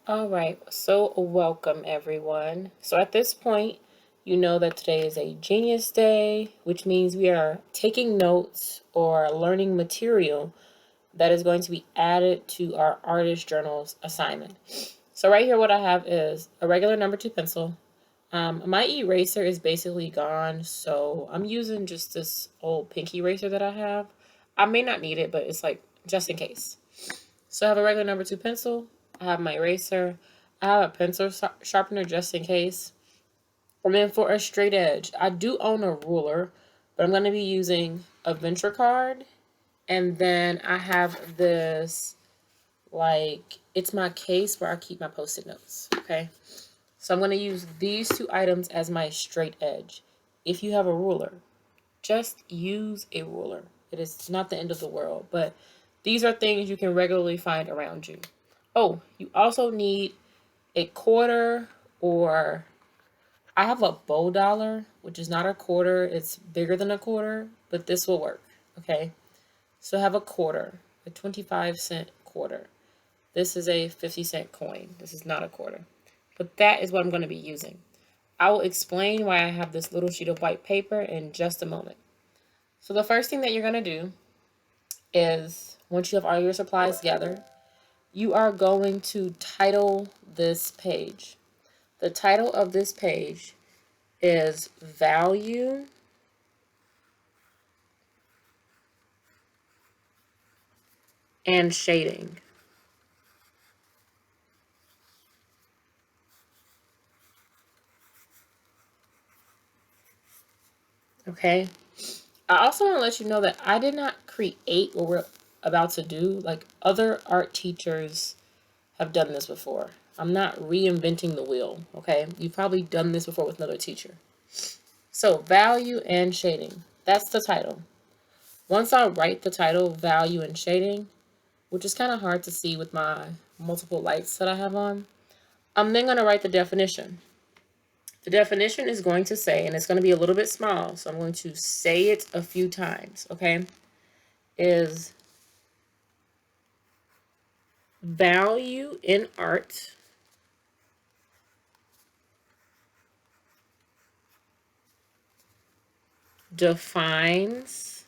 All right, so welcome everyone. So at this point, you know that today is a Genius Day, which means we are taking notes or learning material that is going to be added to our Artist Journals assignment. So right here, what I have is a regular number 2 pencil. My eraser is basically gone, so I'm using just this old pink eraser that I have. I may not need it, but it's like just in case. So I have a regular number 2 pencil. I have my eraser. I have a pencil sharpener just in case. And then for a straight edge, I do own a ruler, but I'm going to be using a venture card. And then I have this, like, it's my case where I keep my post-it notes. Okay. So I'm going to use these two items as my straight edge. If you have a ruler, just use a ruler. It is not the end of the world, but these are things you can regularly find around you. Oh, you also need a quarter, or I have a bow dollar, which is not a quarter. It's bigger than a quarter, but this will work. Okay. So I have a quarter, a 25-cent quarter. This is a 50-cent coin. This is not a quarter, but that is what I'm going to be using. I will explain why I have this little sheet of white paper in just a moment. So the first thing that you're going to do is, once you have all your supplies together, you are going to title this page. The title of this page is Value and Shading. Okay? I also want to let you know that I did not create what we're about to do. Like, other art teachers have done this before. I'm not reinventing the wheel, okay? You've probably done this before with another teacher. So, Value and Shading. That's the title. Once I write the title, Value and Shading, which is kind of hard to see with my multiple lights that I have on, I'm then going to write the definition. The definition is going to say, and it's going to be a little bit small, so I'm going to say it a few times, okay? Is value in art defines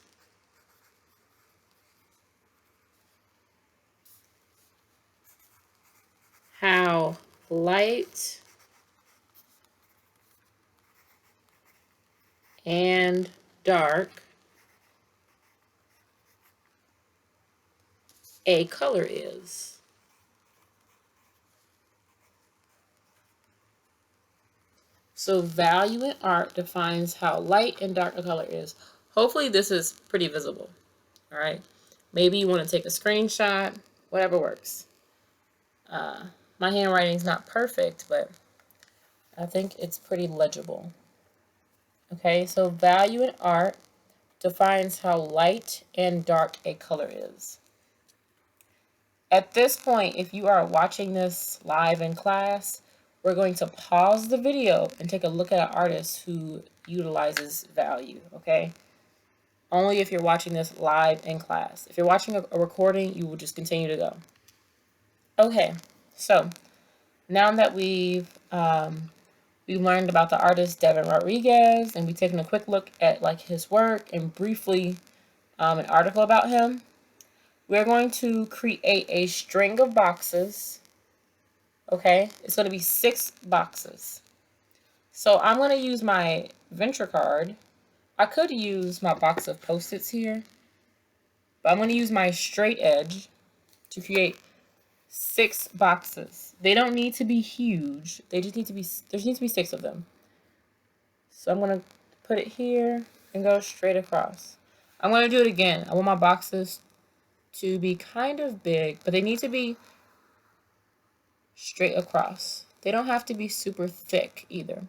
how light and dark a color is. So value in art defines how light and dark a color is. Hopefully this is pretty visible. All right. Maybe you want to take a screenshot, whatever works. My handwriting is not perfect, but I think it's pretty legible. Okay, so value in art defines how light and dark a color is. At this point, if you are watching this live in class, we're going to pause the video and take a look at an artist who utilizes value, okay? Only if you're watching this live in class. If you're watching a recording, you will just continue to go. Okay, so now that we've learned about the artist Devin Rodriguez, and we've taken a quick look at like his work and briefly an article about him, we're going to create a string of boxes. Okay, it's going to be 6 boxes. So I'm going to use my venture card. I could use my box of Post-its here, but I'm going to use my straight edge to create 6 boxes. They don't need to be huge. They just need to be, there needs to be 6 of them. So I'm going to put it here and go straight across. I'm going to do it again. I want my boxes to be kind of big, but they need to be straight across. They don't have to be super thick either.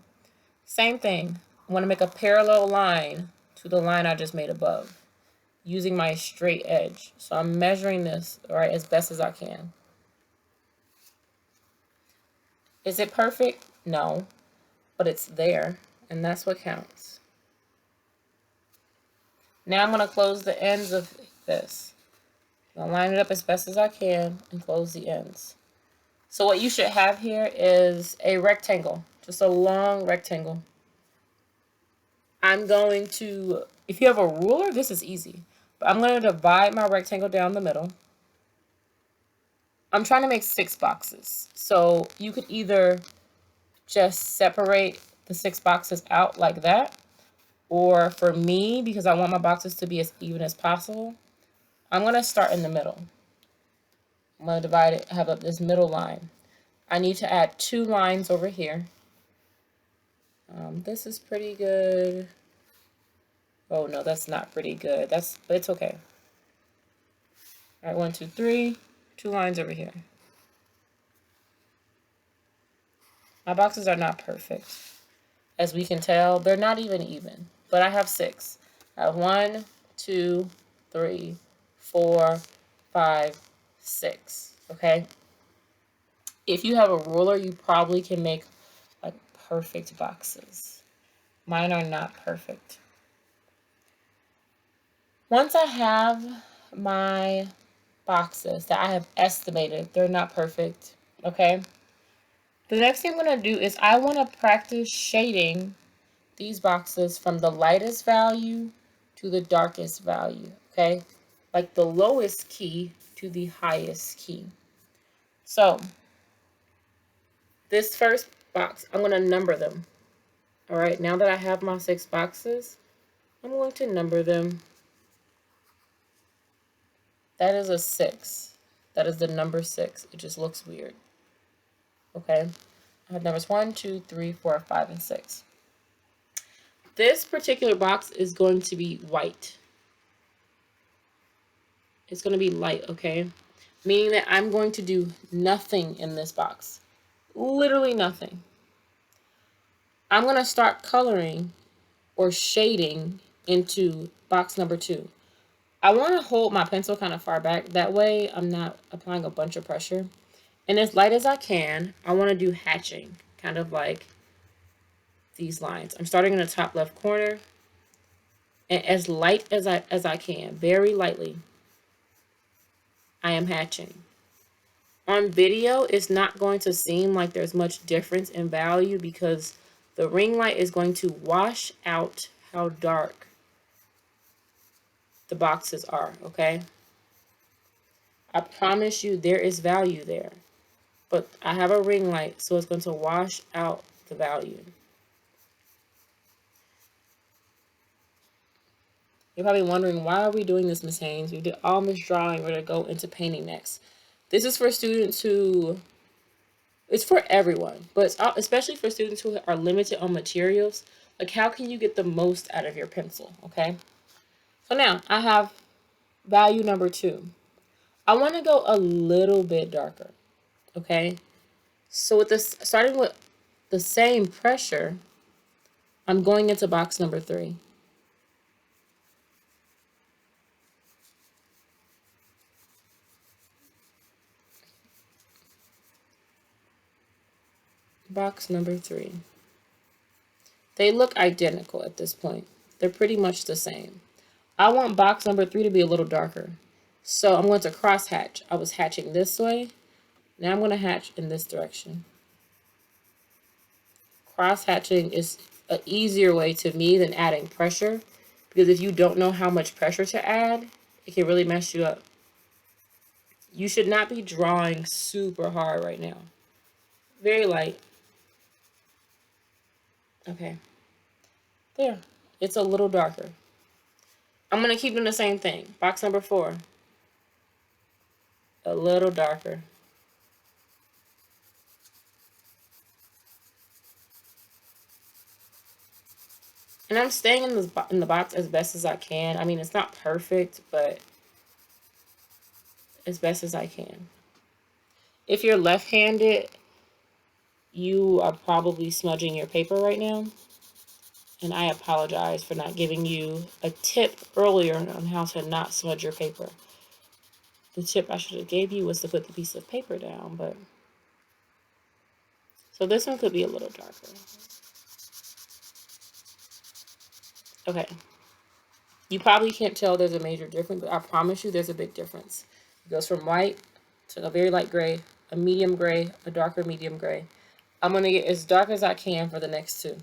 Same thing. I want to make a parallel line to the line I just made above using my straight edge. So I'm measuring this, right, as best as I can. Is it perfect? No, but it's there, and that's what counts. Now I'm going to close the ends of this. I'll line it up as best as I can and close the ends. So what you should have here is a rectangle, just a long rectangle. I'm going to, if you have a ruler, this is easy. But I'm going to divide my rectangle down the middle. I'm trying to make 6 boxes. So you could either just separate the 6 boxes out like that. Or for me, because I want my boxes to be as even as possible, I'm going to start in the middle. I'm going to divide it, have up this middle line. I need to add 2 lines over here. This is pretty good. Oh no, that's not pretty good. But it's okay. All right, 1, 2, 3, 2 lines over here. My boxes are not perfect. As we can tell, they're not even, but I have 6. I have 1, 2, 3, 4, 5, 6, okay? If you have a ruler, you probably can make like perfect boxes. Mine are not perfect. Once I have my boxes that I have estimated, they're not perfect, okay? The next thing I'm going to do is I want to practice shading these boxes from the lightest value to the darkest value, okay? Like the lowest key to the highest key. So, this first box, I'm going to number them. All right, now that I have my 6 boxes, I'm going to number them. That is a 6. That is the number 6. It just looks weird. Okay, I have numbers 1, 2, 3, 4, 5, and 6. This particular box is going to be white. It's going to be light, okay? Meaning that I'm going to do nothing in this box. Literally nothing. I'm going to start coloring or shading into box number 2. I want to hold my pencil kind of far back. That way I'm not applying a bunch of pressure. And as light as I can, I want to do hatching, kind of like these lines. I'm starting in the top left corner. And as light as I can, very lightly, I am hatching. On video, it's not going to seem like there's much difference in value because the ring light is going to wash out how dark the boxes are, okay? I promise you there is value there. But I have a ring light, so it's going to wash out the value. You're probably wondering, why are we doing this, Miss Haynes? We did all Miss Drawing. We're going to go into painting next. This is for students who, it's for everyone, but it's especially for students who are limited on materials. Like, how can you get the most out of your pencil, okay? So now, I have value number 2. I want to go a little bit darker, okay? So with this, starting with the same pressure, I'm going into box number 3. Box number 3. They look identical at this point. They're pretty much the same. I want box number 3 to be a little darker. So I'm going to cross hatch. I was hatching this way. Now I'm going to hatch in this direction. Cross hatching is an easier way to me than adding pressure, because if you don't know how much pressure to add, it can really mess you up. You should not be drawing super hard right now. Very light. Okay. There. It's a little darker. I'm going to keep doing the same thing. Box number 4. A little darker. And I'm staying in the box as best as I can. I mean, it's not perfect, but as best as I can. If you're left-handed, you are probably smudging your paper right now. And I apologize for not giving you a tip earlier on how to not smudge your paper. The tip I should have gave you was to put the piece of paper down, but... So this one could be a little darker. Okay. You probably can't tell there's a major difference, but I promise you there's a big difference. It goes from white to a very light gray, a medium gray, a darker medium gray. I'm going to get as dark as I can for the next two.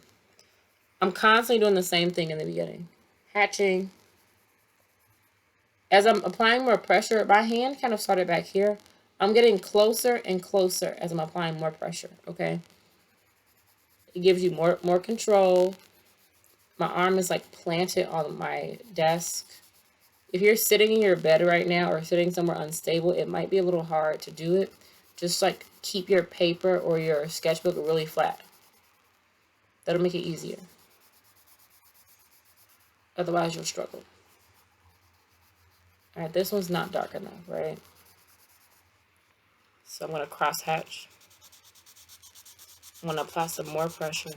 I'm constantly doing the same thing in the beginning. Hatching. As I'm applying more pressure, my hand kind of started back here. I'm getting closer and closer as I'm applying more pressure, okay? It gives you more control. My arm is like planted on my desk. If you're sitting in your bed right now or sitting somewhere unstable, it might be a little hard to do it. Just like keep your paper or your sketchbook really flat. That'll make it easier. Otherwise, you'll struggle. All right, this one's not dark enough, right? So I'm going to cross hatch. I'm going to apply some more pressure.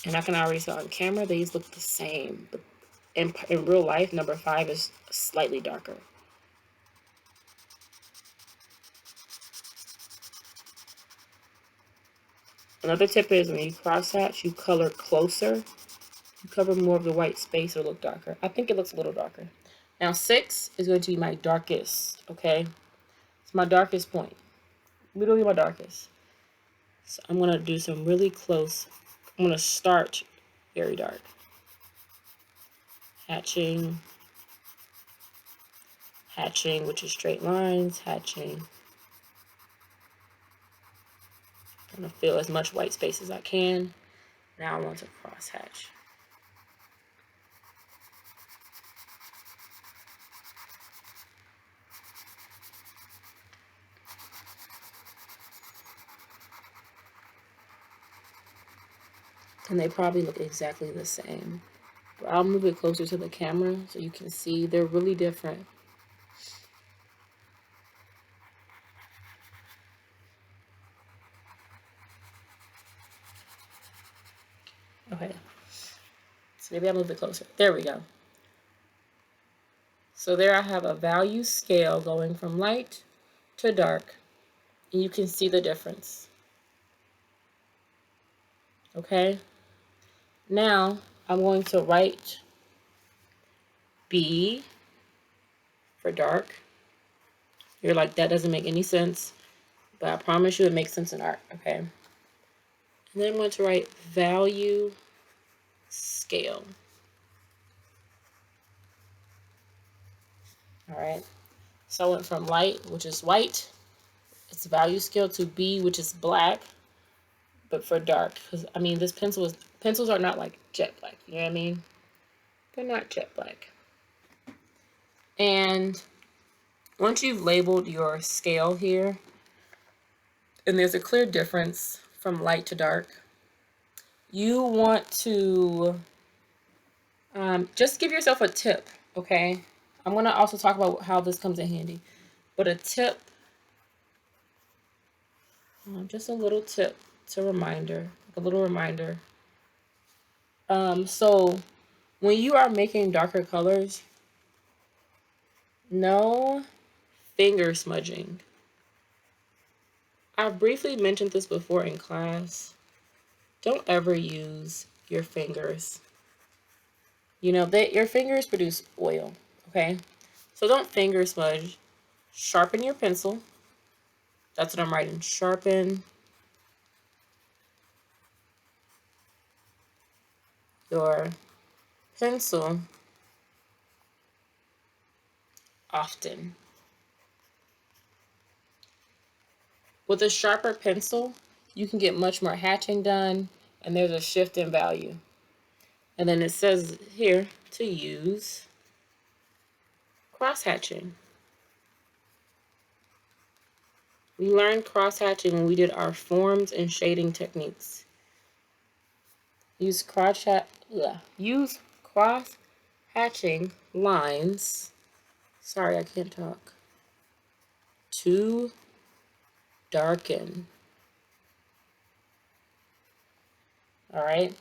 And I can already see on camera, these look the same. But in real life, number 5 is slightly darker. Another tip is when you cross hatch, you color closer. You cover more of the white space, it'll look darker. I think it looks a little darker. Now 6 is going to be my darkest, okay? It's my darkest point. Literally my darkest. So I'm going to do some really close. I'm going to start very dark. Hatching. Hatching, which is straight lines. Hatching. I'm going to fill as much white space as I can. Now I want to cross hatch. And they probably look exactly the same. But I'll move it closer to the camera so you can see they're really different. Okay. So maybe I'll move it closer. There we go. So there I have a value scale going from light to dark. And you can see the difference. Okay. Now I'm going to write B for dark. You're like, that doesn't make any sense. But I promise you it makes sense in art. Okay. And then I'm going to write value scale. All right. So I went from light, which is white, its value scale, to B, which is black, but for dark. Because I mean, this pencils are not like jet black. You know what I mean? They're not jet black. And once you've labeled your scale here, and there's a clear difference from light to dark, you want to just give yourself a tip, okay? I'm going to also talk about how this comes in handy. But a tip, just a little tip, it's a reminder, a little reminder. So when you are making darker colors, no finger smudging. I briefly mentioned this before in class. Don't ever use your fingers. You know, your fingers produce oil, okay? So don't finger smudge. Sharpen your pencil. That's what I'm writing. Sharpen your pencil often. With a sharper pencil, you can get much more hatching done, and there's a shift in value. And then it says here to use cross-hatching. We learned cross-hatching when we did our forms and shading techniques. Use cross-hatching lines. Sorry, I can't talk. To darken. All right,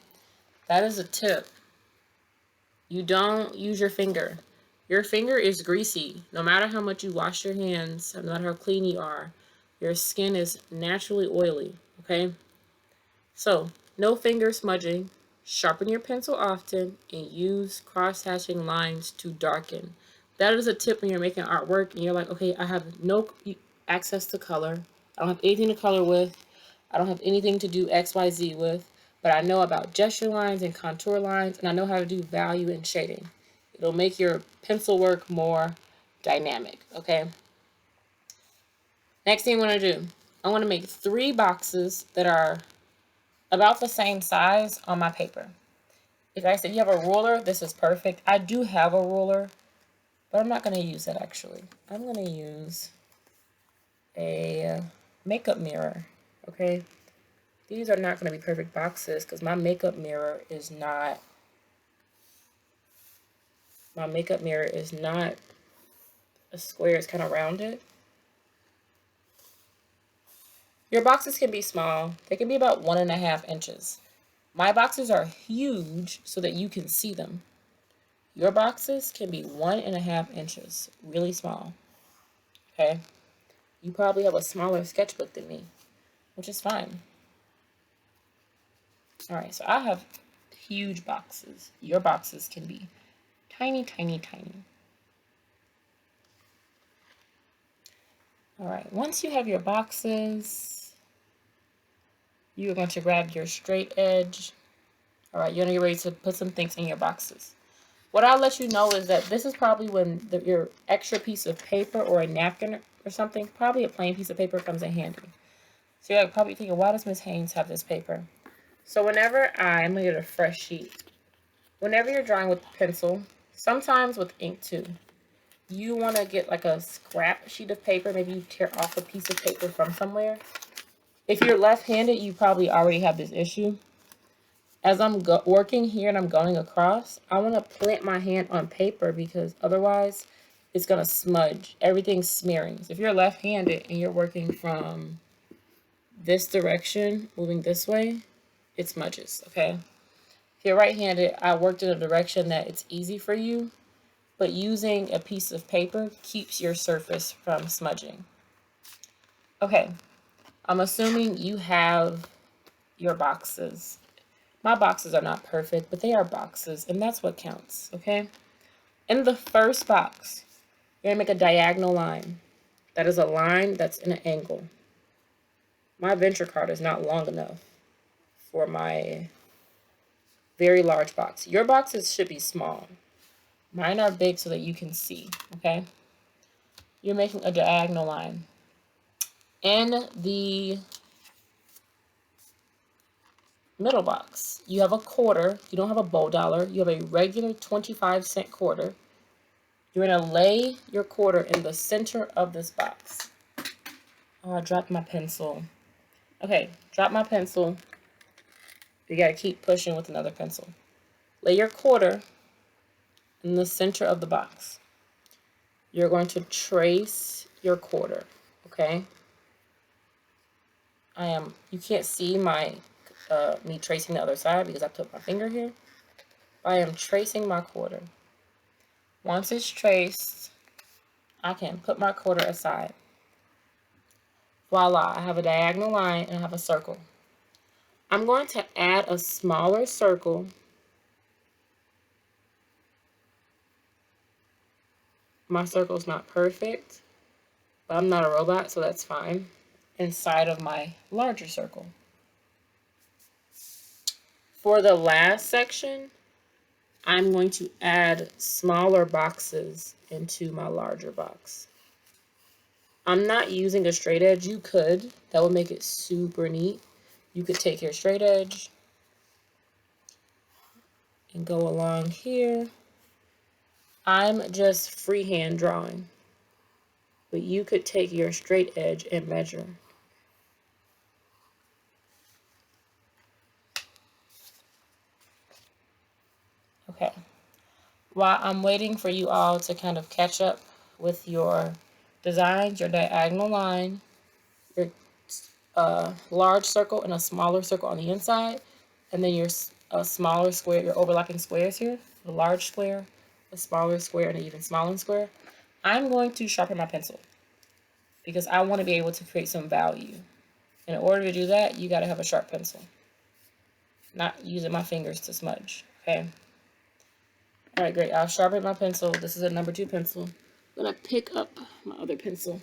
that is a tip. You don't use your finger. Your finger is greasy. No matter how much you wash your hands, no matter how clean you are, your skin is naturally oily, okay? So, no finger smudging. Sharpen your pencil often and use cross-hatching lines to darken. That is a tip when you're making artwork and you're like, okay, I have no access to color. I don't have anything to color with. I don't have anything to do XYZ with, but I know about gesture lines and contour lines, and I know how to do value and shading. It'll make your pencil work more dynamic, okay? Next thing I want to do, I want to make 3 boxes that are about the same size on my paper. If I said you have a ruler, this is perfect. I do have a ruler, but I'm not going to use it actually. I'm going to use a makeup mirror, okay? These are not going to be perfect boxes because my makeup mirror is not a square, it's kind of rounded. Your boxes can be small. They can be about 1.5 inches. My boxes are huge so that you can see them. Your boxes can be 1.5 inches, really small, okay? You probably have a smaller sketchbook than me, which is fine. All right, so I have huge boxes. Your boxes can be tiny, tiny, tiny. All right, once you have your boxes, you are going to grab your straight edge. All right, you're going to get ready to put some things in your boxes. What I'll let you know is that this is probably when your extra piece of paper or a napkin or something, probably a plain piece of paper, comes in handy. So you're probably thinking, why does Miss Haynes have this paper? So whenever I'm going to get a fresh sheet. Whenever you're drawing with pencil, sometimes with ink too, you want to get like a scrap sheet of paper. Maybe you tear off a piece of paper from somewhere. If you're left-handed, you probably already have this issue. As I'm working here and I'm going across, I want to plant my hand on paper because otherwise it's going to smudge. Everything's smearing. So if you're left-handed and you're working from this direction, moving this way, it smudges, okay? If you're right-handed, I worked in a direction that it's easy for you, but using a piece of paper keeps your surface from smudging. Okay, I'm assuming you have your boxes. My boxes are not perfect, but they are boxes, and that's what counts, okay? In the first box, you're gonna make a diagonal line. That is a line that's in an angle. My venture card is not long enough for my very large box. Your boxes should be small. Mine are big so that you can see, okay? You're making a diagonal line. In the middle box, you have a quarter. You don't have a bow dollar. You have a regular 25-cent quarter. You're going to lay your quarter in the center of this box. Oh, I dropped my pencil. Okay, drop my pencil. You got to keep pushing with another pencil. Lay your quarter in the center of the box. You're going to trace your quarter, okay? You can't see my me tracing the other side because I put my finger here. I am tracing my quarter. Once it's traced, I can put my quarter aside. Voila, I have a diagonal line and I have a circle. I'm going to add a smaller circle. My circle's not perfect, but I'm not a robot, so that's fine. Inside of my larger circle. For the last section, I'm going to add smaller boxes into my larger box. I'm not using a straight edge. You could. That would make it super neat. You could take your straight edge and go along here. I'm just freehand drawing, but you could take your straight edge and measure. Okay. While I'm waiting for you all to kind of catch up with your designs, your diagonal line, your large circle and a smaller circle on the inside, and then your smaller square, your overlapping squares here, the large square, a smaller square, and an even smaller square. I'm going to sharpen my pencil because I want to be able to create some value. In order to do that, you got to have a sharp pencil. Not using my fingers to smudge, okay? All right, great. I'll sharpen my pencil. This is a number 2 pencil. I'm going to pick up my other pencil.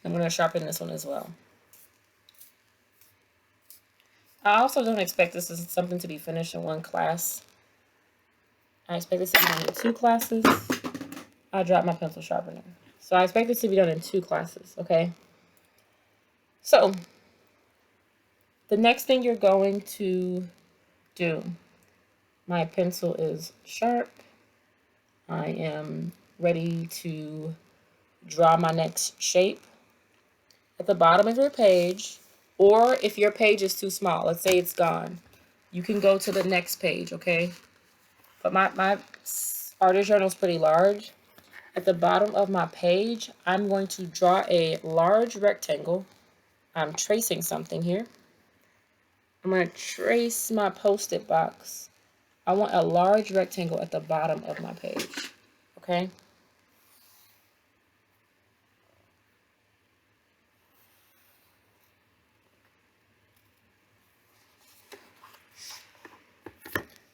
I'm going to sharpen this one as well. I also don't expect this is something to be finished in one class. I expect this to be done in 2 classes. I dropped my pencil sharpener. So I expect this to be done in 2 classes, okay? So, the next thing you're going to do, my pencil is sharp. I am ready to draw my next shape. At the bottom of your page, or if your page is too small, let's say it's gone, you can go to the next page, okay? But my artist journal is pretty large. At the bottom of my page, I'm going to draw a large rectangle. I'm tracing something here. I'm going to trace my post-it box. I want a large rectangle at the bottom of my page, okay?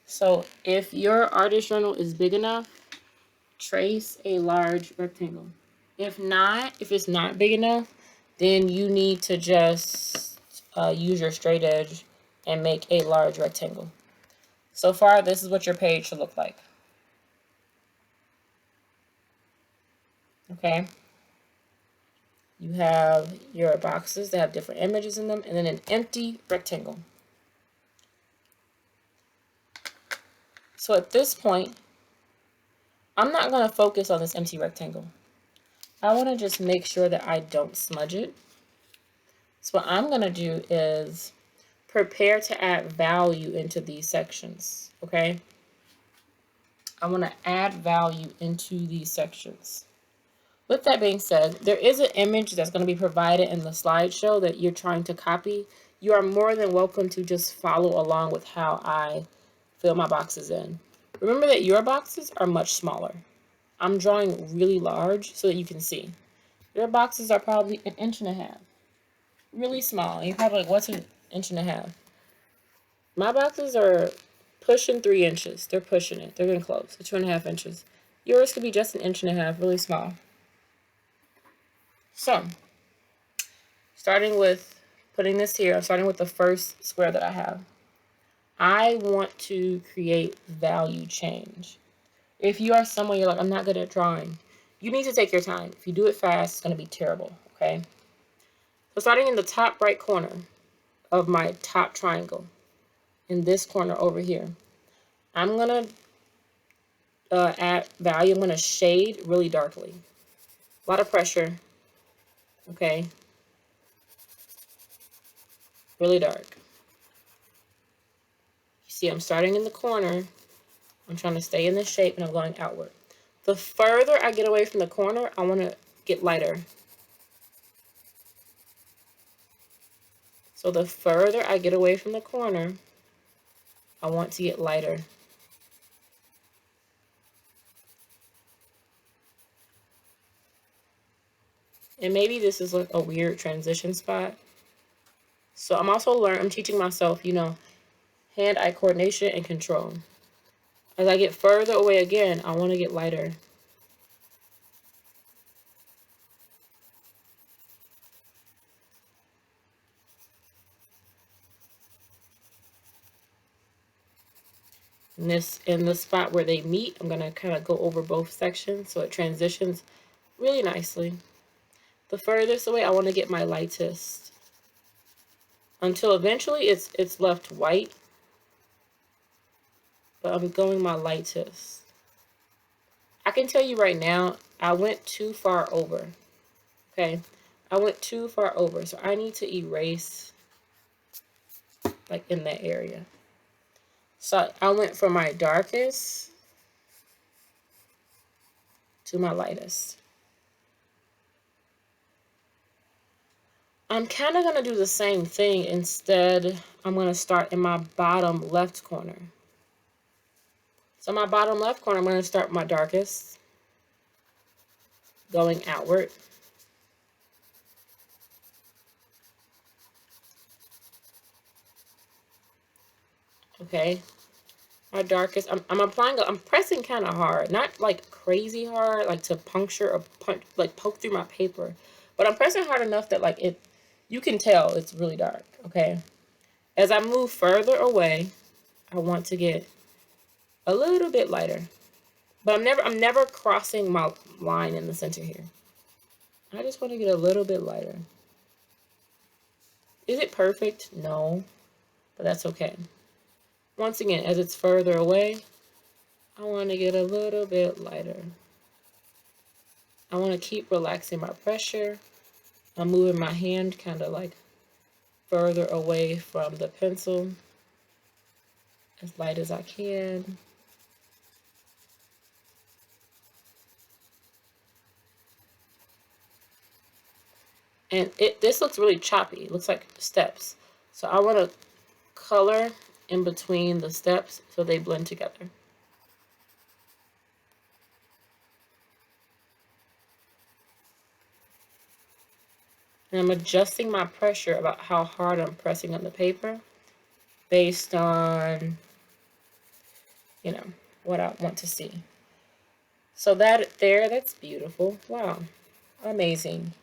So if your artist journal is big enough, trace a large rectangle. If not, if it's not big enough, then you need to just use your straight edge and make a large rectangle. So far, this is what your page should look like. Okay. You have your boxes that have different images in them, and then an empty rectangle. So at this point, I'm not going to focus on this empty rectangle. I want to just make sure that I don't smudge it. So what I'm going to do is prepare to add value into these sections, okay? I want to add value into these sections. With that being said, there is an image that's going to be provided in the slideshow that you're trying to copy. You are more than welcome to just follow along with how I fill my boxes in. Remember that your boxes are much smaller. I'm drawing really large so that you can see. Your boxes are probably 1.5 inches. Really small. You're probably like, what's 1.5 inches? My boxes are pushing 3 inches. They're pushing it. They're getting close. So 2.5 inches. Yours could be just 1.5 inches, really small. So, starting with putting this here, I'm starting with the first square that I have. I want to create value change. If you are someone you're like, I'm not good at drawing, you need to take your time. If you do it fast, it's going to be terrible, okay? So starting in the top right corner of my top triangle, in this corner over here, I'm going to add value. I'm going to shade really darkly. A lot of pressure, okay? Really dark. You see, I'm starting in the corner. I'm trying to stay in this shape, and I'm going outward. The further I get away from the corner, I want to get lighter. So the further I get away from the corner, I want to get lighter. And maybe this is like a weird transition spot. So I'm teaching myself, hand-eye coordination and control. As I get further away again, I want to get lighter. In the spot where they meet, I'm going to kind of go over both sections so it transitions really nicely. The furthest away, I want to get my lightest until eventually it's left white, but I'm going my lightest. I can tell you right now, I went too far over, okay? I went too far over, so I need to erase like in that area. So I went from my darkest to my lightest. I'm kind of going to do the same thing. Instead, I'm going to start in my bottom left corner. So my bottom left corner, I'm going to start my darkest, going outward. Okay. My darkest, I'm applying, I'm pressing kind of hard, not like crazy hard, like to puncture or punch, like poke through my paper, but I'm pressing hard enough that like you can tell it's really dark. Okay. As I move further away, I want to get a little bit lighter, but I'm never crossing my line in the center here. I just want to get a little bit lighter. Is it perfect? No, but that's okay. Once again, as it's further away, I want to get a little bit lighter. I want to keep relaxing my pressure. I'm moving my hand kind of like further away from the pencil, as light as I can. And this looks really choppy. It looks like steps. So I want to color in between the steps so they blend together. And I'm adjusting my pressure about how hard I'm pressing on the paper based on, you know, what I want to see. So that's beautiful. Wow, amazing.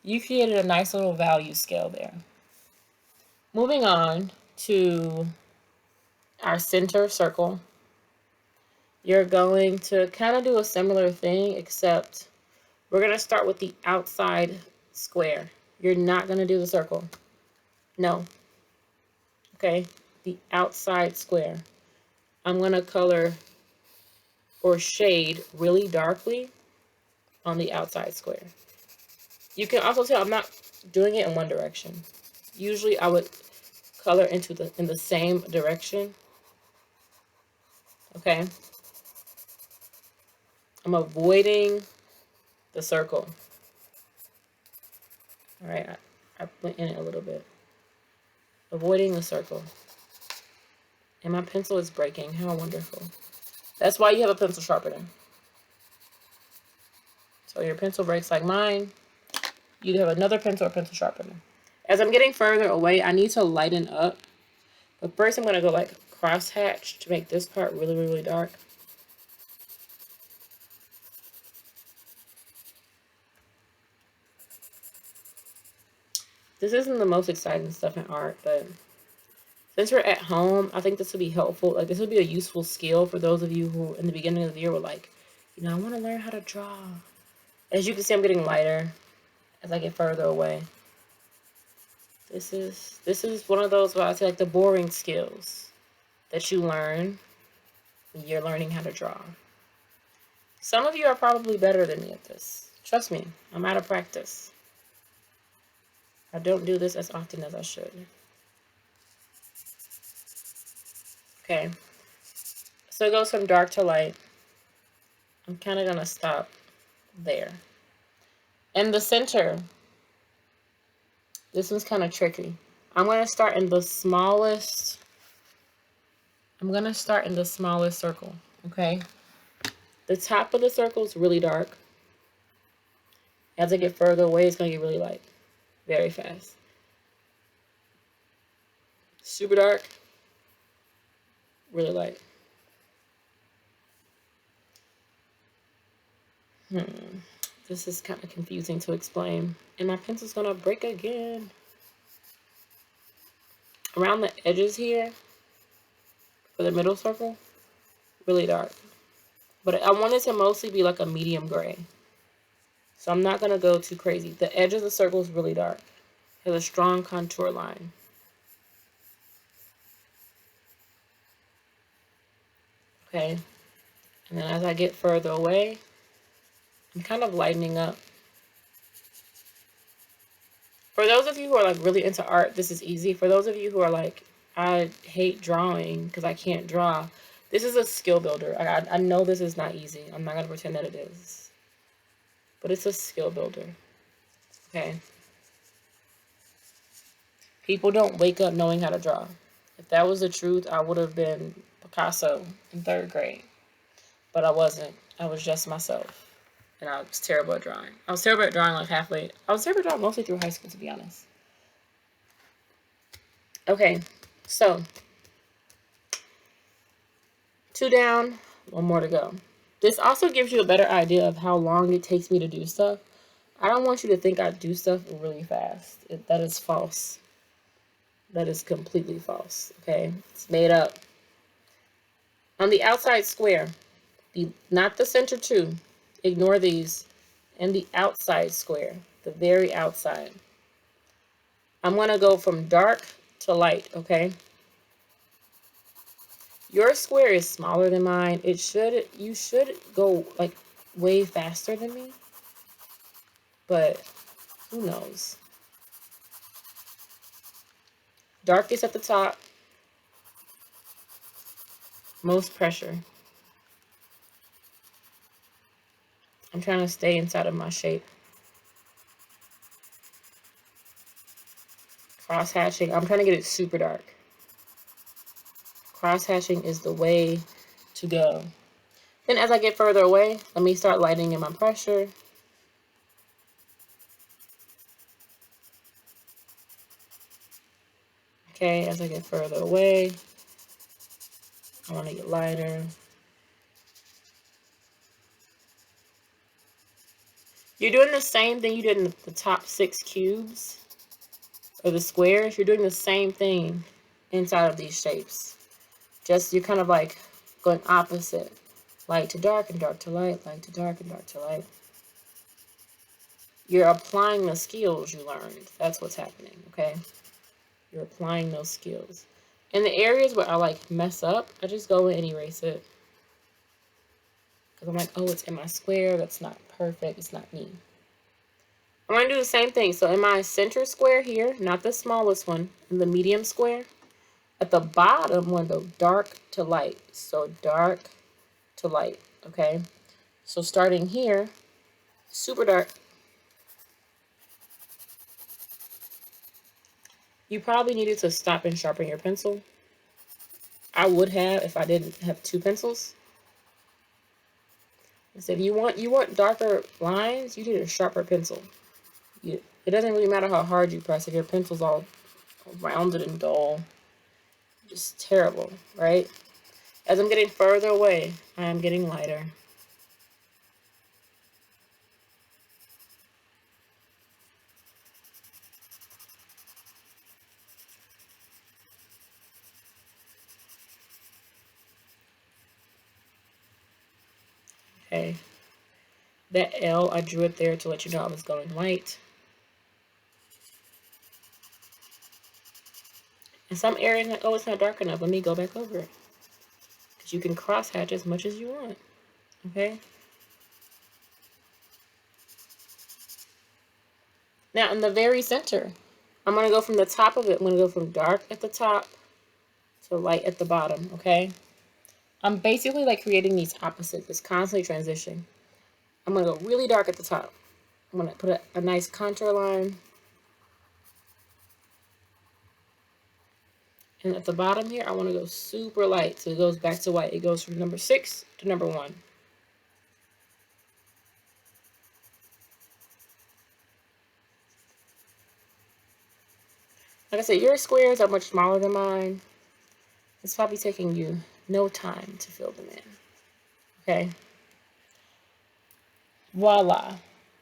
You created a nice little value scale there. Moving on to our center circle. You're going to kind of do a similar thing, except we're going to start with the outside square. You're not going to do the circle. No. Okay, the outside square. I'm going to color or shade really darkly on the outside square. You can also tell I'm not doing it in one direction. Usually I would color in the same direction. Okay. I'm avoiding the circle. All right, I went in it a little bit. Avoiding the circle. And my pencil is breaking. How wonderful. That's why you have a pencil sharpener. So your pencil breaks like mine, you have another pencil or pencil sharpener. As I'm getting further away, I need to lighten up. But first I'm going to go like crosshatch to make this part really, really dark. This isn't the most exciting stuff in art, but since we're at home, I think this would be helpful. Like, this would be a useful skill for those of you who, in the beginning of the year, were like, you know, I want to learn how to draw. As you can see, I'm getting lighter as I get further away. This is one of those, what I say, like the boring skills that you learn when you're learning how to draw. Some of you are probably better than me at this. Trust me, I'm out of practice. I don't do this as often as I should. Okay, so it goes from dark to light. I'm kind of going to stop there. And the center, this one's kind of tricky. I'm going to start in the smallest, circle, okay? The top of the circle is really dark. As I get further away, it's going to get really light. Very fast. Super dark. Really light. This is kind of confusing to explain. And my pencil's going to break again. Around the edges here, for the middle circle, really dark. But I want it to mostly be like a medium gray. So I'm not going to go too crazy. The edge of the circle is really dark. It has a strong contour line. Okay. And then as I get further away, I'm kind of lightening up. For those of you who are like really into art, this is easy. For those of you who are like, I hate drawing because I can't draw, this is a skill builder. I know this is not easy. I'm not going to pretend that it is. But it's a skill builder. Okay. People don't wake up knowing how to draw. If that was the truth, I would have been Picasso in 3rd grade. But I wasn't. I was just myself. And I was terrible at drawing. I was terrible at drawing like halfway. I was terrible at drawing mostly through high school, to be honest. Okay, so 2 down, 1 more to go. This also gives you a better idea of how long it takes me to do stuff. I don't want you to think I do stuff really fast. That is false. That is completely false, okay? It's made up. On the outside square, not the center two, ignore these, and the outside square, the very outside. I'm going to go from dark to light, okay? Your square is smaller than mine. You should go like way faster than me, but who knows? Darkest at the top, most pressure. I'm trying to stay inside of my shape. Cross hatching, I'm trying to get it super dark. Cross hatching is the way to go. Then as I get further away, let me start lightening in my pressure. Okay, as I get further away, I want to get lighter. You're doing the same thing you did in the top 6 cubes, or the squares. You're doing the same thing inside of these shapes. Just you're kind of like going opposite. Light to dark and dark to light, light to dark and dark to light. You're applying the skills you learned. That's what's happening, okay? You're applying those skills. In the areas where I like mess up, I just go in and erase it. Because I'm like, oh, it's in my square. That's not perfect. It's not me. I'm going to do the same thing. So in my center square here, not the smallest one, in the medium square, at the bottom, I'm going to go dark to light. So dark to light, okay? So starting here, super dark. You probably needed to stop and sharpen your pencil. I would have if I didn't have 2 pencils. So if you want darker lines, you need a sharper pencil. It doesn't really matter how hard you press if your pencil's all rounded and dull. Just terrible, right? As I'm getting further away, I am getting lighter. Okay. That L, I drew it there to let you know I was going light. In some areas, like, oh, it's not dark enough. Let me go back over it. Because you can cross hatch as much as you want. Okay? Now, in the very center, I'm going to go from the top of it. I'm going to go from dark at the top to light at the bottom. Okay? I'm basically like creating these opposites. It's constantly transitioning. I'm going to go really dark at the top. I'm going to put a nice contour line. And at the bottom here, I want to go super light. So it goes back to white. It goes from number 6 to number 1. Like I said, your squares are much smaller than mine. It's probably taking you no time to fill them in. Okay? Voila.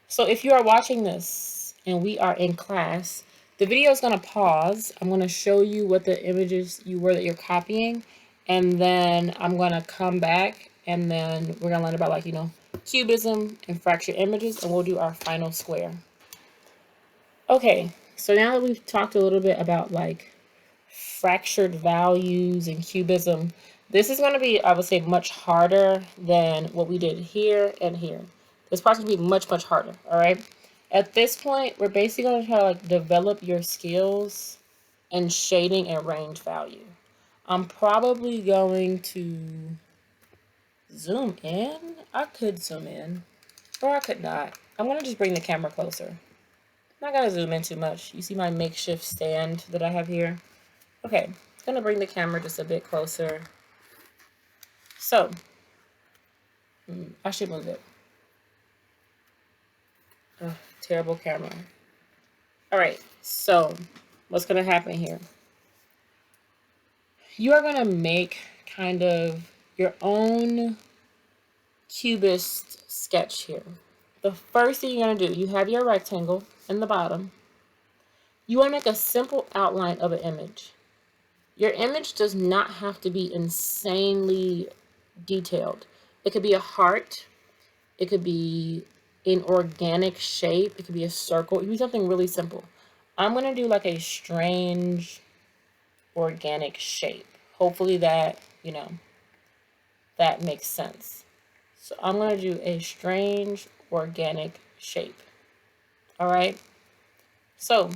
So if you are watching this and we are in class, the video is going to pause. I'm going to show you what the images you were that you're copying. And then I'm going to come back and then we're going to learn about like, cubism and fractured images, and we'll do our final square. Okay, so now that we've talked a little bit about like fractured values and cubism, this is going to be, I would say, much harder than what we did here and here. This part's going to be much, much harder, all right? At this point, we're basically going to try to like develop your skills in shading and range value. I'm probably going to zoom in. I could zoom in, or I could not. I'm going to just bring the camera closer. I'm not going to zoom in too much. You see my makeshift stand that I have here? Okay, I'm going to bring the camera just a bit closer. So, I should move it. Oh, terrible camera. All right, so what's going to happen here? You are going to make kind of your own cubist sketch here. The first thing you're going to do, you have your rectangle in the bottom. You want to make a simple outline of an image. Your image does not have to be insanely detailed. It could be a heart. It could be an organic shape. It could be a circle. It could be something really simple. I'm going to do like a strange organic shape. Hopefully that, that makes sense. So I'm going to do a strange organic shape. All right. So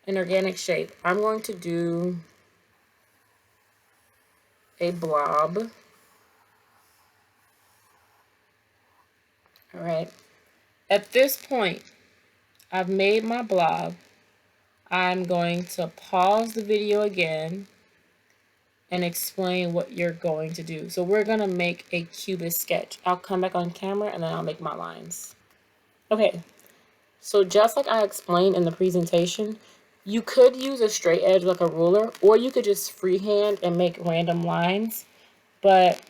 an organic shape. I'm going to do a blob. All right. At this point, I've made my blob. I'm going to pause the video again and explain what you're going to do. So we're going to make a cubist sketch. I'll come back on camera and then I'll make my lines. Okay, so just like I explained in the presentation, you could use a straight edge like a ruler, or you could just freehand and make random lines. But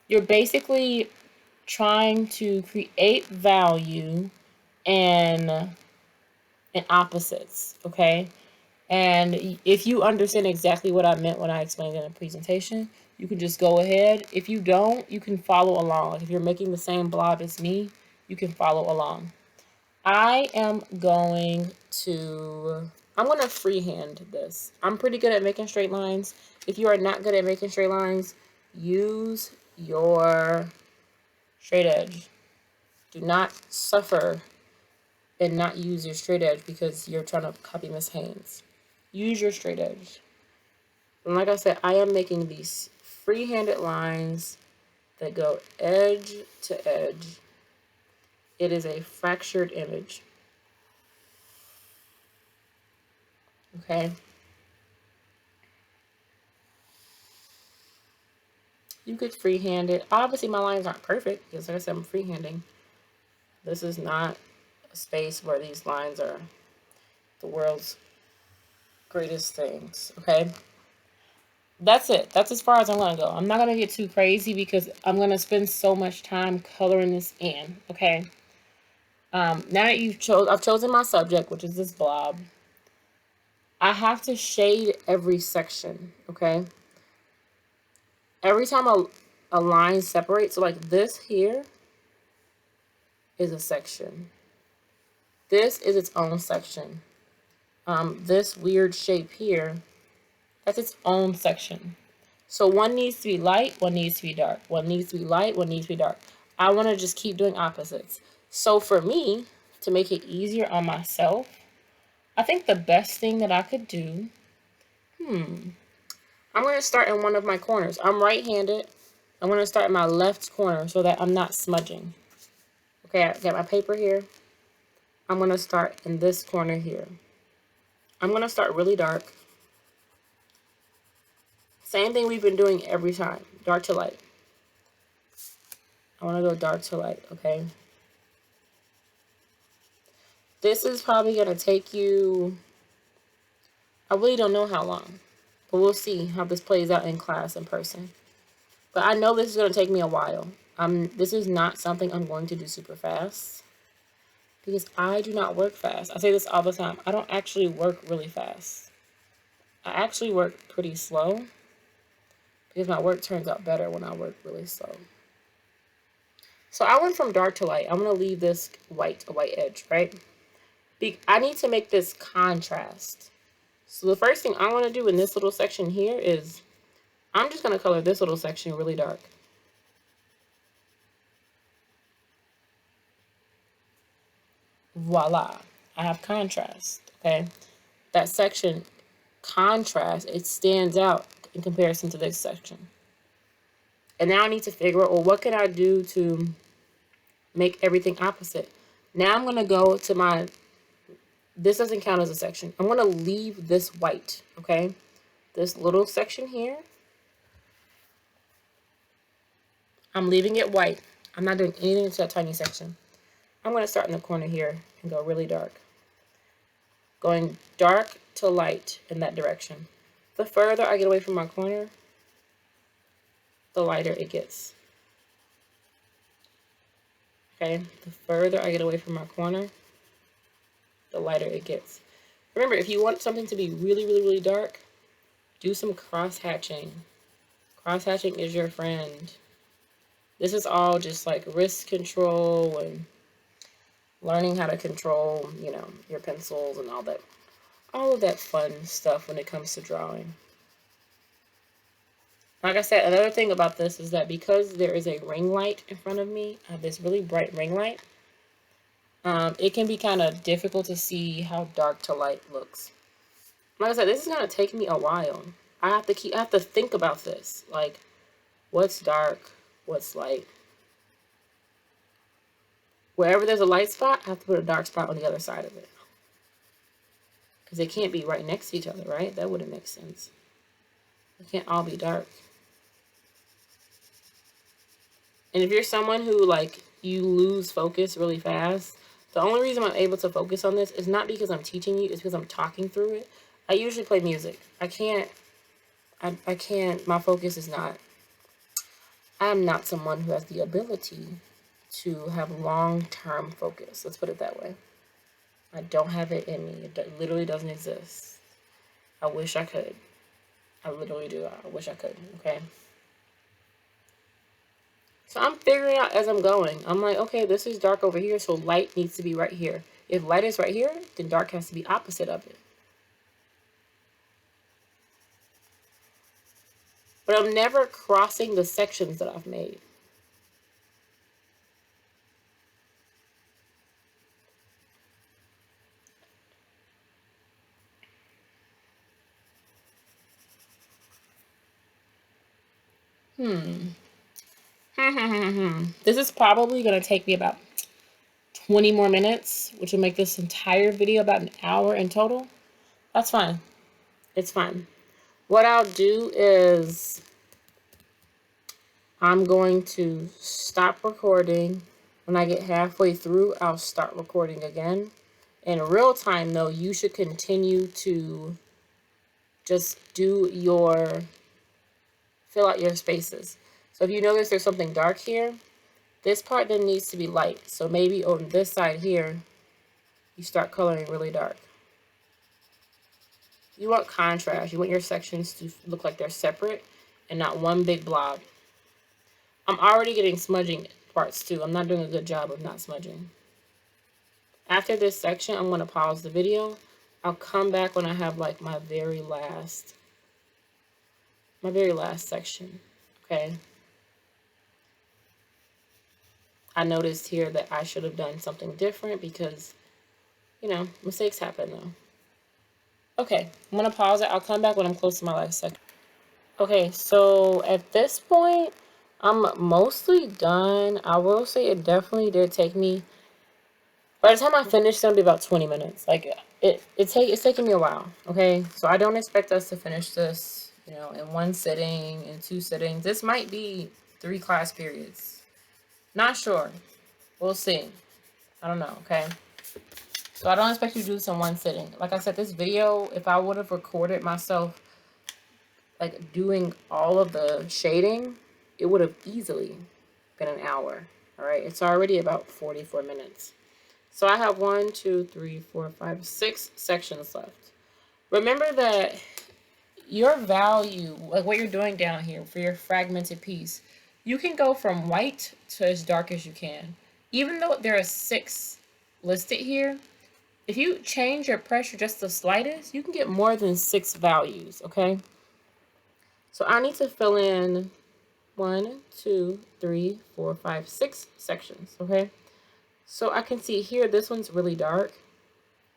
you're basically trying to create value and opposites, okay? And if you understand exactly what I meant when I explained in the presentation, you can just go ahead. If you don't, you can follow along. Like if you're making the same blob as me, you can follow along. I'm going to freehand this. I'm pretty good at making straight lines. If you are not good at making straight lines, use your straight edge. Do not suffer and not use your straight edge because you're trying to copy Miss Haynes. Use your straight edge. And like I said, I am making these free-handed lines that go edge to edge. It is a fractured image. Okay? You could freehand it. Obviously, my lines aren't perfect because, like I said, I'm freehanding. This is not a space where these lines are the world's greatest things. Okay? That's it. That's as far as I'm going to go. I'm not going to get too crazy because I'm going to spend so much time coloring this in. Okay? Now that I've chosen my subject, which is this blob. I have to shade every section, okay? Every time a line separates, so like this here is a section. This is its own section. This weird shape here, that's its own section. So one needs to be light, one needs to be dark. One needs to be light, one needs to be dark. I want to just keep doing opposites. So for me, to make it easier on myself, I think the best thing that I could do, I'm going to start in one of my corners. I'm right-handed. I'm going to start in my left corner so that I'm not smudging. Okay, I got my paper here. I'm going to start in this corner here. I'm going to start really dark. Same thing we've been doing every time. Dark to light. I want to go dark to light, okay? This is probably going to take you, I really don't know how long. But we'll see how this plays out in class in person. But I know this is going to take me a while. This is not something I'm going to do super fast. Because I do not work fast. I say this all the time. I don't actually work really fast. I actually work pretty slow. Because my work turns out better when I work really slow. So I went from dark to light. I'm going to leave this white, a white edge, right? I need to make this contrast. So the first thing I want to do in this little section here is I'm just going to color this little section really dark. Voila. I have contrast, okay? That section, contrast, it stands out in comparison to this section. And now I need to figure out, well, what can I do to make everything opposite? Now I'm going to go to this doesn't count as a section. I'm going to leave this white, okay? This little section here, I'm leaving it white. I'm not doing anything to that tiny section. I'm going to start in the corner here and go really dark. Going dark to light in that direction. The further I get away from my corner, the lighter it gets. Okay, the further I get away from my corner, the lighter it gets. Remember, if you want something to be really, really, really dark, do some cross-hatching. Cross-hatching is your friend. This is all just like wrist control and learning how to control, you know, your pencils and all of that fun stuff when it comes to drawing. Like I said, another thing about this is that because there is a ring light in front of me, this really bright ring light, it can be kind of difficult to see how dark to light looks. Like I said, this is gonna take me a while. I have to think about this. Like, what's dark, what's light. Wherever there's a light spot, I have to put a dark spot on the other side of it. Because they can't be right next to each other, right? That wouldn't make sense. They can't all be dark. And if you're someone who, like, you lose focus really fast, the only reason I'm able to focus on this is not because I'm teaching you, it's because I'm talking through it. I usually play music. I can't, my focus is not, I'm not someone who has the ability to have long-term focus. Let's put it that way. I don't have it in me. It literally doesn't exist. I wish I could. I literally do. I wish I could, okay? So I'm figuring out as I'm going. I'm like, okay, this is dark over here, so light needs to be right here. If light is right here, then dark has to be opposite of it. But I'm never crossing the sections that I've made. This is probably going to take me about 20 more minutes, which will make this entire video about an hour in total. That's fine. It's fine. What I'll do is I'm going to stop recording. When I get halfway through, I'll start recording again. In real time, though, you should continue to just fill out your spaces. So if you notice there's something dark here, this part then needs to be light. So maybe on this side here, you start coloring really dark. You want contrast. You want your sections to look like they're separate and not one big blob. I'm already getting smudging parts too. I'm not doing a good job of not smudging. After this section, I'm going to pause the video. I'll come back when I have like my very last section. Okay. I noticed here that I should have done something different because, you know, mistakes happen though. Okay, I'm going to pause it. I'll come back when I'm close to my last section. Okay, so at this point, I'm mostly done. I will say it definitely did take me, by the time I finish, it's going to be about 20 minutes. Like, it's taking me a while, okay? So I don't expect us to finish this, you know, in one sitting, in 2 sittings. This might be 3 class periods. Not sure. We'll see. I don't know, okay? So I don't expect you to do this in one sitting. Like I said, this video, if I would have recorded myself, like, doing all of the shading, it would have easily been an hour, all right? It's already about 44 minutes. So I have 1, 2, 3, 4, 5, 6 sections left. Remember that your value, like what you're doing down here for your fragmented piece, you can go from white to as dark as you can. Even though there are 6 listed here, if you change your pressure just the slightest, you can get more than 6 values, okay? So I need to fill in 1, 2, 3, 4, 5, 6 sections, okay? So I can see here, this one's really dark.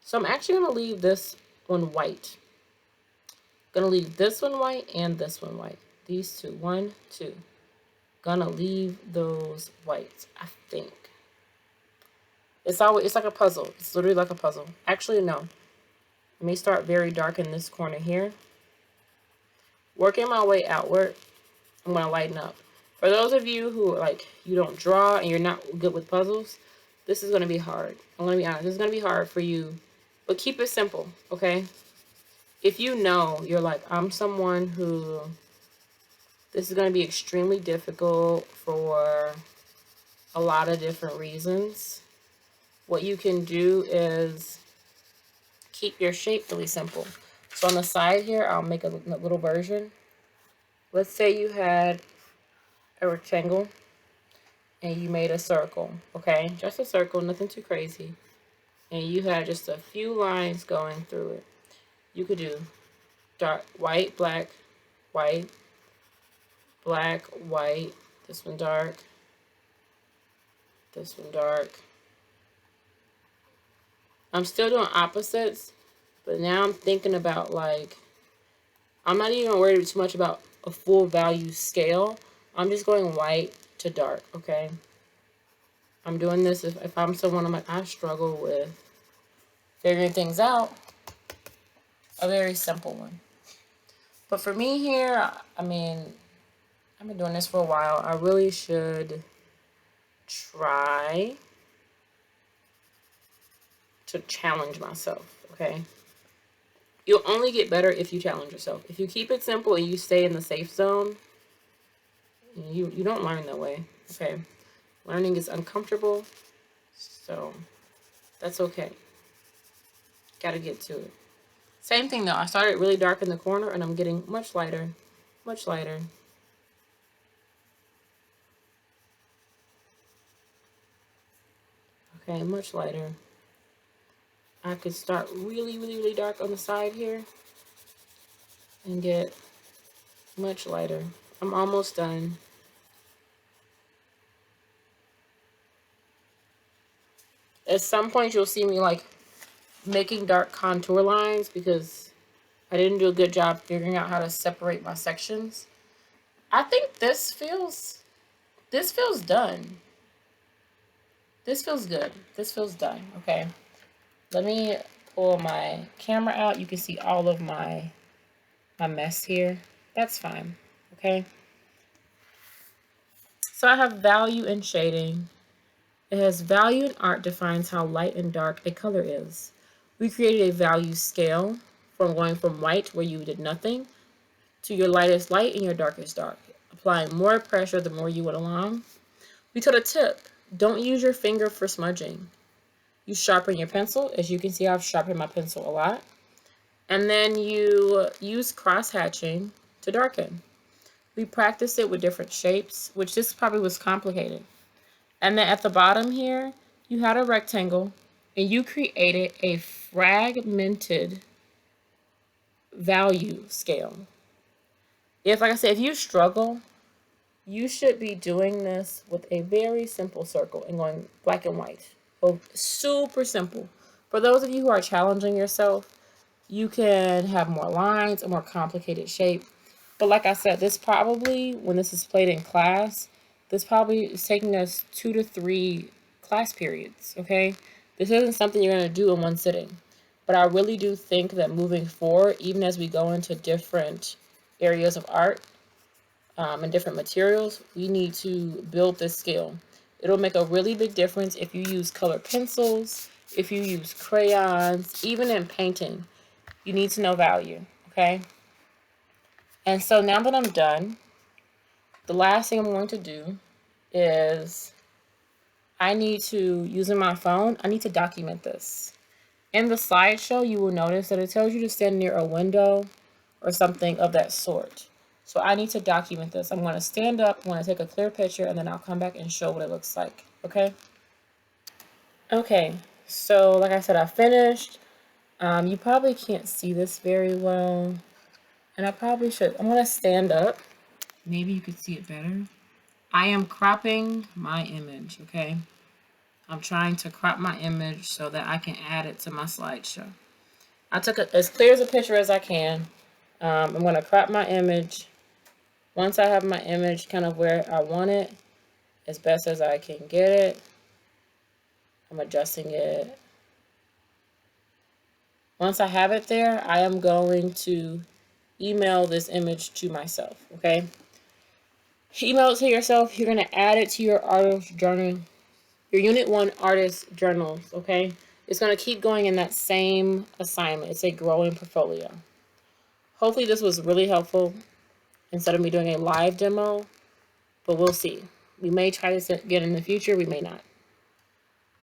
So I'm actually going to leave this one white. Going to leave this one white and this one white. These 2, 1, 2. Gonna leave those whites, I think. It's like a puzzle. It's literally like a puzzle. Actually, no. Let me start very dark in this corner here. Working my way outward, I'm going to lighten up. For those of you who, like, you don't draw and you're not good with puzzles, this is going to be hard. I'm going to be honest. This is going to be hard for you. But keep it simple, okay? If you know, you're like, I'm someone who This is going to be extremely difficult for a lot of different reasons. What you can do is keep your shape really simple. So on the side here, I'll make a little version. Let's say you had a rectangle and you made a circle, okay? Just a circle, nothing too crazy. And you had just a few lines going through it. You could do dark, white, black, white, black, white, this one dark, this one dark. I'm still doing opposites, but now I'm thinking about, like, I'm not even worried too much about a full value scale. I'm just going white to dark, okay? I'm doing this if I'm someone, I'm like, I struggle with figuring things out. A very simple one. But for me here, I mean, I've been doing this for a while. I really should try to challenge myself, okay? You'll only get better if you challenge yourself. If you keep it simple and you stay in the safe zone, you don't learn that way, okay? Learning is uncomfortable, so that's okay. Gotta get to it. Same thing though, I started really dark in the corner and I'm getting much lighter, much lighter. Okay, much lighter. I could start really dark on the side here and get much lighter. I'm almost done. At some point you'll see me like making dark contour lines because I didn't do a good job figuring out how to separate my sections. I think this feels done. This feels good. This feels done. Okay. Let me pull my camera out. You can see all of my mess here. That's fine. Okay. So I have value in shading. It has value in art defines how light and dark a color is. We created a value scale from going from white, where you did nothing, to your lightest light and your darkest dark, applying more pressure the more you went along. We told a tip: don't use your finger for smudging. You sharpen your pencil. As you can see, I've sharpened my pencil a lot. And then you use cross hatching to darken. We practiced it with different shapes, which this probably was complicated. And then at the bottom here, you had a rectangle and you created a fragmented value scale. If, like I said, if you struggle, you should be doing this with a very simple circle and going black and white. So super simple. For those of you who are challenging yourself, you can have more lines, a more complicated shape. But like I said, this probably, when this is played in class, this probably is taking us 2 to 3 class periods, okay? This isn't something you're going to do in one sitting. But I really do think that moving forward, even as we go into different areas of art and different materials, we need to build this skill. It'll make a really big difference if you use colored pencils, if you use crayons, even in painting. You need to know value, okay? And so now that I'm done, the last thing I'm going to do is I need to, using my phone, I need to document this. In the slideshow, you will notice that it tells you to stand near a window or something of that sort. So I need to document this. I'm going to stand up, I'm going to take a clear picture, and then I'll come back and show what it looks like, okay? Okay, so like I said, I finished. You probably can't see this very well, and I probably should. I'm going to stand up. Maybe you could see it better. I am cropping my image, okay? I'm trying to crop my image so that I can add it to my slideshow. I took it as clear as a picture as I can. I'm going to crop my image. Once I have my image kind of where I want it, as best as I can get it, I'm adjusting it. Once I have it there, I am going to email this image to myself, okay? Email it to yourself. You're going to add it to your artist journal, your Unit 1 artist journals, okay? It's going to keep going in that same assignment. It's a growing portfolio. Hopefully this was really helpful. instead of me doing a live demo, but we'll see. We may try this again in the future, we may not.